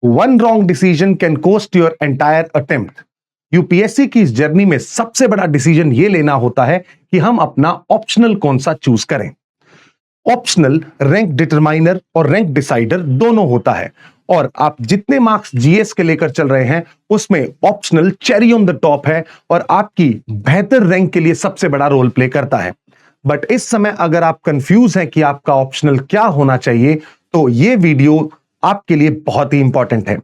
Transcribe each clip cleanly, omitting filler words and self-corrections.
One wrong decision can cost your entire attempt. UPSC की इस journey में सबसे बड़ा डिसीजन यह लेना होता है कि हम अपना ऑप्शनल कौन सा चूज करें। ऑप्शनल रैंक डिटरमाइनर और रैंक डिसाइडर दोनों होता है, और आप जितने मार्क्स जीएस के लेकर चल रहे हैं उसमें optional cherry on the top है और आपकी बेहतर रैंक के लिए सबसे बड़ा रोल प्ले करता है। बट इस समय अगर आप कंफ्यूज हैं कि आपका ऑप्शनल क्या होना चाहिए, तो यह वीडियो आपके लिए बहुत ही इंपॉर्टेंट है।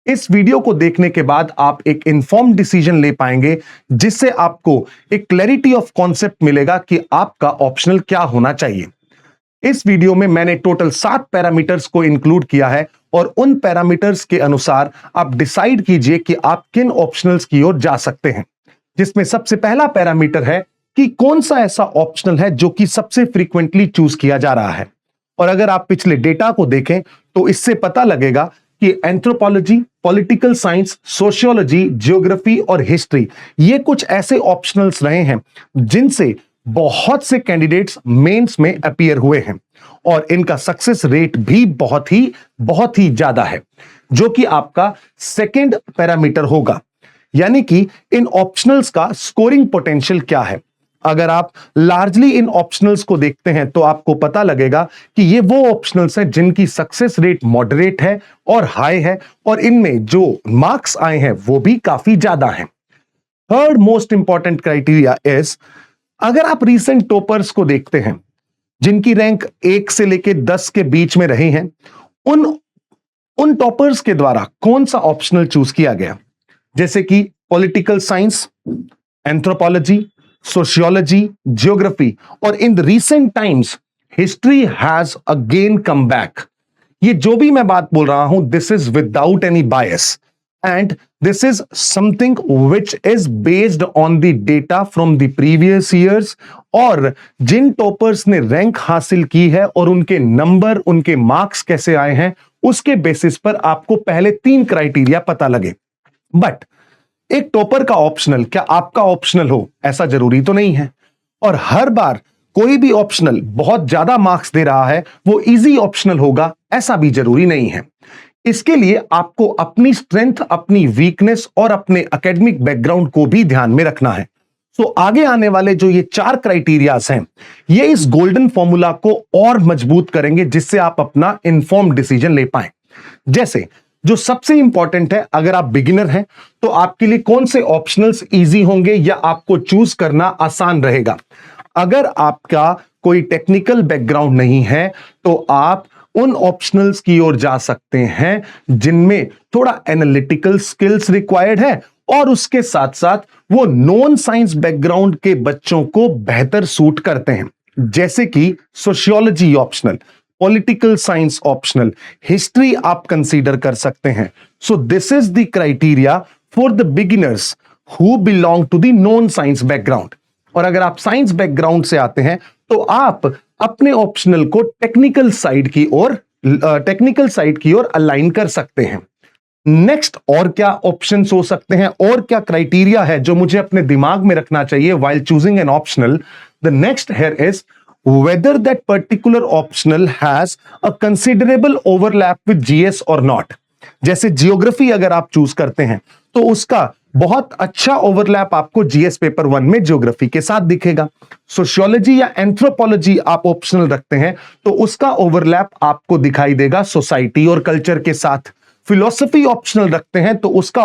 इस वीडियो को देखने के बाद आप एक इन्फॉर्म्ड डिसीजन ले पाएंगे, जिससे आपको एक क्लैरिटी ऑफ कॉन्सेप्ट मिलेगा कि आपका ऑप्शनल क्या होना चाहिए। इस वीडियो में मैंने टोटल 7 पैरामीटर्स को इंक्लूड किया है और उन पैरामीटर्स के अनुसार आप डिसाइड कीजिए कि आप किन ऑप्शनल्स की ओर जा सकते हैं। जिसमें सबसे पहला पैरामीटर है कि कौन सा ऐसा ऑप्शनल है जो कि सबसे फ्रीक्वेंटली चूज किया जा रहा है। और अगर आप पिछले डेटा को देखें तो इससे पता लगेगा कि anthropology, political science, sociology, geography और हिस्ट्री ये कुछ ऐसे ऑप्शनल्स रहे हैं जिनसे बहुत से कैंडिडेट्स मेंस में अपीयर हुए हैं और इनका सक्सेस रेट भी बहुत ही ज्यादा है, जो कि आपका सेकंड पैरामीटर होगा। यानी कि इन ऑप्शनल्स का स्कोरिंग पोटेंशियल क्या है। अगर आप लार्जली इन ऑप्शनल्स को देखते हैं तो आपको पता लगेगा कि ये वो ऑप्शनल्स हैं जिनकी सक्सेस रेट मॉडरेट है और हाई है, और इनमें जो मार्क्स आए हैं वो भी काफी ज्यादा हैं। Third most important criteria is, अगर आप रीसेंट टॉपर्स को देखते हैं जिनकी रैंक 1 से लेकर 10 के बीच में रही हैं, उन टॉपर्स के द्वारा कौन सा ऑप्शनल चूज किया गया, जैसे कि political science, anthropology, sociology, geography, और in the recent times history has again come back. ये जो भी मैं बात बोल रहा हूं, this is without any bias and this is something which is based on the data from the previous years। और जिन टॉपर्स ने रैंक हासिल की है और उनके नंबर, उनके मार्क्स कैसे आए हैं, उसके बेसिस पर आपको पहले 3 क्राइटेरिया पता लगे। बट एक टॉपर का ऑप्शनल क्या आपका ऑप्शनल हो, ऐसा जरूरी तो नहीं है। और हर बार कोई भी ऑप्शनल बहुत ज्यादा मार्क्स दे रहा है वो इजी ऑप्शनल होगा, ऐसा भी जरूरी नहीं है। इसके लिए आपको अपनी स्ट्रेंथ, अपनी वीकनेस और अपने एकेडमिक बैकग्राउंड को भी ध्यान में रखना है। तो आगे आने वाले जो ये 4 क्राइटेरियाज हैं, ये इस गोल्डन फॉर्मूला को और मजबूत करेंगे, जिससे आप अपना इन्फॉर्म्ड डिसीजन ले पाएं। जैसे जो सबसे इंपॉर्टेंट है, अगर आप बिगिनर हैं तो आपके लिए कौन से ऑप्शनल्स इजी होंगे या आपको चूज करना आसान रहेगा। अगर आपका कोई टेक्निकल बैकग्राउंड नहीं है तो आप उन ऑप्शनल्स की ओर जा सकते हैं जिनमें थोड़ा एनालिटिकल स्किल्स रिक्वायर्ड है और उसके साथ साथ वो नॉन साइंस बैकग्राउंड के बच्चों को बेहतर सूट करते हैं, जैसे कि sociology optional, political science optional, history आप कंसीडर कर सकते हैं। So this is the criteria for the beginners who belong to the non science background. और अगर आप साइंस बैकग्राउंड से आते हैं तो आप अपने ऑप्शनल को टेक्निकल साइड की ओर अलाइन कर सकते हैं। नेक्स्ट, और क्या ऑप्शंस हो सकते हैं और क्या क्राइटेरिया है जो मुझे अपने दिमाग में रखना चाहिए while choosing an optional. The next here is whether that particular optional has a considerable overlap with GS or not। जैसे जियोग्राफी अगर आप चूज करते हैं तो उसका बहुत अच्छा ओवरलैप आपको जीएस पेपर 1 में ज्योग्राफी के साथ दिखेगा। सोशियोलॉजी या एंथ्रोपोलॉजी आप ऑप्शनल रखते हैं तो उसका ओवरलैप आपको दिखाई देगा सोसाइटी और कल्चर के साथ। फिलॉसफी ऑप्शनल रखते हैं तो उसका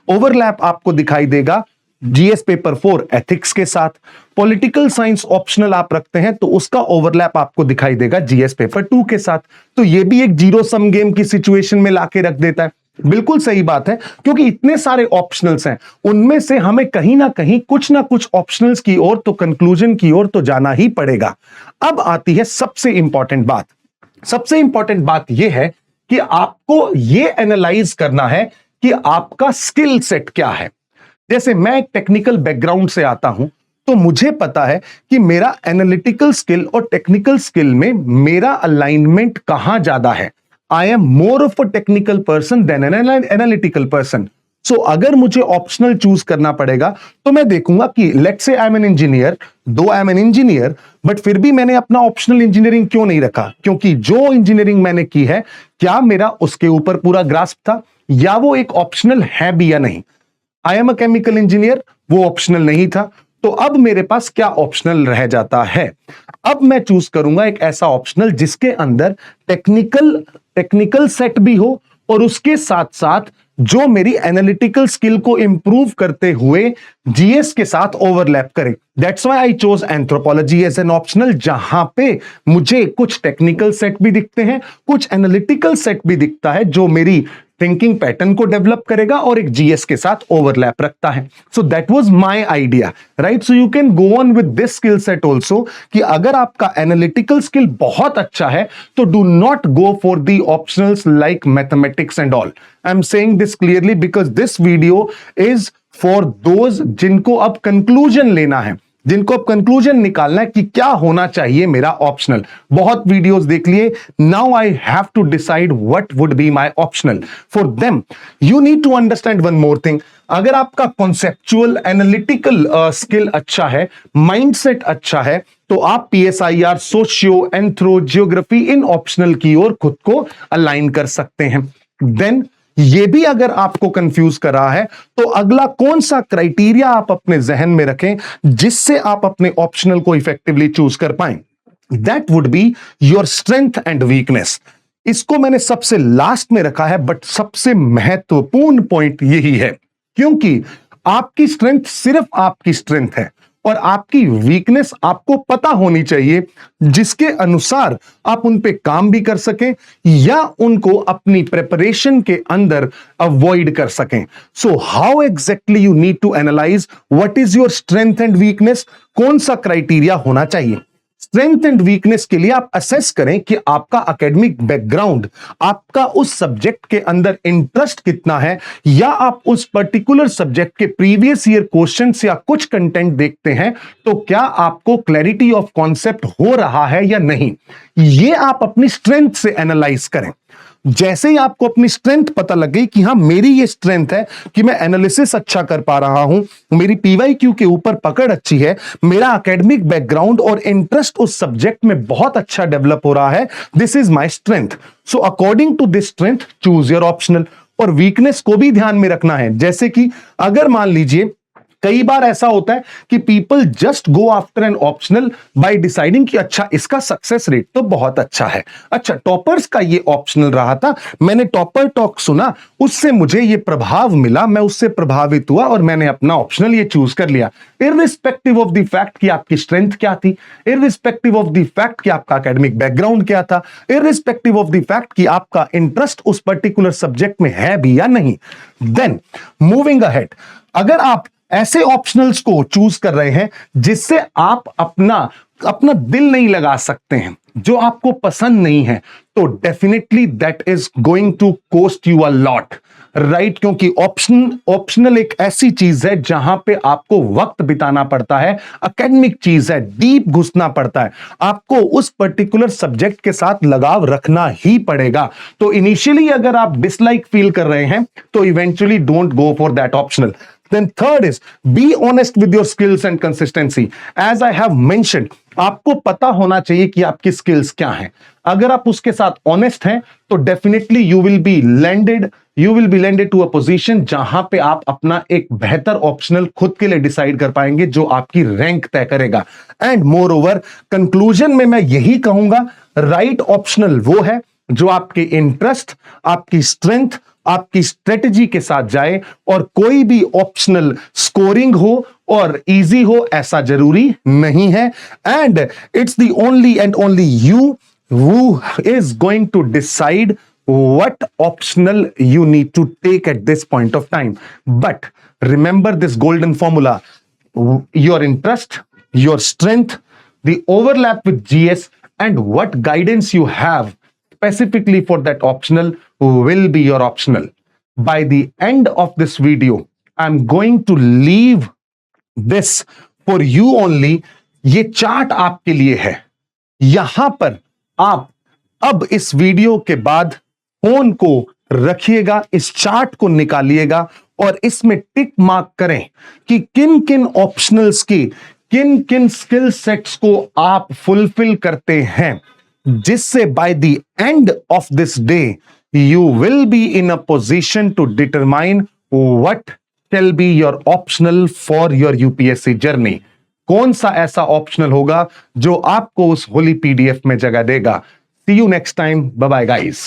ओवरलैप आपको दिखाई देगा जीएस पेपर 4 एथिक्स के साथ। पॉलिटिकल साइंस ऑप्शनल आप रखते हैं तो उसका ओवरलैप आपको दिखाई देगा जीएस पेपर 2 के साथ। तो ये भी एक जीरो सम गेम की सिचुएशन में लाके रख देता है। बिल्कुल सही बात है, क्योंकि इतने सारे ऑप्शनल्स हैं, उनमें से हमें कहीं ना कहीं कुछ ना कुछ ऑप्शनल्स की ओर तो कंक्लूजन की ओर तो जाना ही पड़ेगा। अब आती है सबसे इंपॉर्टेंट बात। सबसे इंपॉर्टेंट बात यह है कि आपको यह एनालाइज करना है कि आपका स्किल सेट क्या है। जैसे मैं एक टेक्निकल बैकग्राउंड से आता हूं तो मुझे पता है कि मेरा एनालिटिकल स्किल और टेक्निकल स्किल में मेरा अलाइनमेंट कहां ज्यादा है। I am more of a technical person than an analytical person। सो अगर मुझे ऑप्शनल चूज करना पड़ेगा तो मैं देखूंगा कि let's say I am an engineer, दो I am an engineer, but फिर भी मैंने अपना ऑप्शनल इंजीनियरिंग क्यों नहीं रखा? क्योंकि जो इंजीनियरिंग मैंने की है, क्या मेरा उसके ऊपर पूरा ग्रास्प था, या वो एक ऑप्शनल है भी या नहीं? I am a chemical engineer, वो ऑप्शनल नहीं था, तो अब मेरे पास क्या ऑप्शनल रह जाता है? अब मैं चूज करूंगा एक ऐसा ऑप्शनल जिसके अंदर टेक्निकल सेट भी हो और उसके साथ साथ जो मेरी एनालिटिकल स्किल को इंप्रूव करते हुए जीएस के साथ ओवरलैप करे। That's why I chose anthropology as an optional, जहां पे मुझे कुछ टेक्निकल सेट भी दिखते हैं, कुछ एनालिटिकल सेट भी दिखता है जो मेरी थिंकिंग पैटर्न को डेवलप करेगा और एक जीएस के साथ ओवरलैप रखता है। So that was my idea, right? So you can go on with this skill set also, कि अगर आपका एनालिटिकल स्किल बहुत अच्छा है तो do not go for the optionals like mathematics and all. I am saying this clearly because this video is for those जिनको अब conclusion लेना है, जिनको अब कंक्लूजन निकालना है कि क्या होना चाहिए मेरा ऑप्शनल। बहुत वीडियोस देख लिए, now I have to decide what would be my optional. For them you need to understand one more thing. अगर आपका कॉन्सेप्चुअल एनालिटिकल स्किल अच्छा है, माइंडसेट अच्छा है, तो आप पीएसआईआर, सोशियो, एंथ्रो, जियोग्राफी इन ऑप्शनल की ओर खुद को अलाइन कर सकते हैं। देन ये भी अगर आपको कंफ्यूज कर रहा है तो अगला कौन सा क्राइटेरिया आप अपने जहन में रखें जिससे आप अपने ऑप्शनल को इफेक्टिवली चूज कर पाएं? That would be your strength and weakness. इसको मैंने सबसे लास्ट में रखा है, बट सबसे महत्वपूर्ण पॉइंट यही है, क्योंकि आपकी स्ट्रेंथ सिर्फ आपकी स्ट्रेंथ है और आपकी वीकनेस आपको पता होनी चाहिए, जिसके अनुसार आप उन पे काम भी कर सकें या उनको अपनी प्रिपरेशन के अंदर अवॉइड कर सकें। So how exactly you need to analyse what is your strength and weakness, कौन सा क्राइटेरिया होना चाहिए? स्ट्रेंथ एंड वीकनेस के लिए आप असेस करें कि आपका एकेडमिक बैकग्राउंड, आपका उस सब्जेक्ट के अंदर इंटरेस्ट कितना है, या आप उस पर्टिकुलर सब्जेक्ट के प्रीवियस ईयर क्वेश्चंस या कुछ कंटेंट देखते हैं, तो क्या आपको क्लैरिटी ऑफ कॉन्सेप्ट हो रहा है या नहीं। ये आप अपनी स्ट्रेंथ से एनालाइज करें। जैसे ही आपको अपनी स्ट्रेंथ पता लग गई कि हाँ मेरी ये स्ट्रेंथ है कि मैं एनालिसिस अच्छा कर पा रहा हूं, मेरी पीवाईक्यू के ऊपर पकड़ अच्छी है, मेरा एकेडमिक बैकग्राउंड और इंटरेस्ट उस सब्जेक्ट में बहुत अच्छा डेवलप हो रहा है, this is my strength. So according to this strength choose your optional. और वीकनेस को भी ध्यान में रखना है, जैसे कि अगर मान लीजिए कई बार ऐसा होता है कि people just go after an optional by deciding कि अच्छा इसका सक्सेस रेट तो बहुत अच्छा है, अच्छा टॉपर्स का ये ऑप्शनल रहा था, मैंने टॉपर टॉक सुना, उससे मुझे ये प्रभाव मिला, मैं उससे प्रभावित हुआ और मैंने अपना ऑप्शनल ये चूज कर लिया। इररिस्पेक्टिव ऑफ द फैक्ट कि आपकी स्ट्रेंथ क्या थी, इररिस्पेक्टिव ऑफ द फैक्ट कि आपका एकेडमिक बैकग्राउंड क्या था, इररिस्पेक्टिव ऑफ द फैक्ट कि आपका इंटरेस्ट उस पर्टिकुलर सब्जेक्ट में है भी या नहीं। देन मूविंग अहेड, अगर आप ऐसे ऑप्शनल्स को चूज कर रहे हैं जिससे आप अपना दिल नहीं लगा सकते हैं, जो आपको पसंद नहीं है, तो definitely that is going to cost you a lot, right? क्योंकि ऑप्शनल एक ऐसी चीज है जहां पे आपको वक्त बिताना पड़ता है, एकेडमिक चीज है, डीप घुसना पड़ता है, आपको उस पर्टिकुलर सब्जेक्ट के साथ लगाव रखना ही पड़ेगा। तो इनिशियली अगर आप डिसलाइक फील कर रहे हैं तो eventually don't go for that optional. Then third is be honest with your skills and consistency. As I have mentioned, आपको पता होना चाहिए कि आपकी स्किल्स क्या हैं। अगर आप उसके साथ ऑनेस्ट हैं तो definitely you will be landed to a position जहां पे आप अपना एक बेहतर ऑप्शनल खुद के लिए डिसाइड कर पाएंगे जो आपकी रैंक तय करेगा। एंड मोर ओवर कंक्लूजन में मैं यही कहूंगा, राइट ऑप्शनल वो है जो आपके इंटरेस्ट, आपकी स्ट्रेंथ, आपकी स्ट्रेटजी के साथ जाए, और कोई भी ऑप्शनल स्कोरिंग हो और इजी हो ऐसा जरूरी नहीं है। And it's the only and only you who is going to decide what optional you need to take at this point of time. But remember this golden formula: your interest, your strength, the overlap with GS, and what guidance you have specifically for that optional will be your optional. By the end of this video, I'm going to leave this for you only. ये chart आपके लिए है। यहां पर आप अब इस video के बाद फोन को रखिएगा, इस चार्ट को निकालिएगा और इसमें टिक मार्क करें कि किन किन ऑप्शनल्स की किन किन स्किल सेट्स को आप फुलफिल करते हैं, जिससे by the end of this day you will be in a position to determine what shall be your optional for your UPSC journey. कौन सा ऐसा ऑप्शनल होगा जो आपको उस होली PDF में जगह देगा. See you next time. Bye bye guys.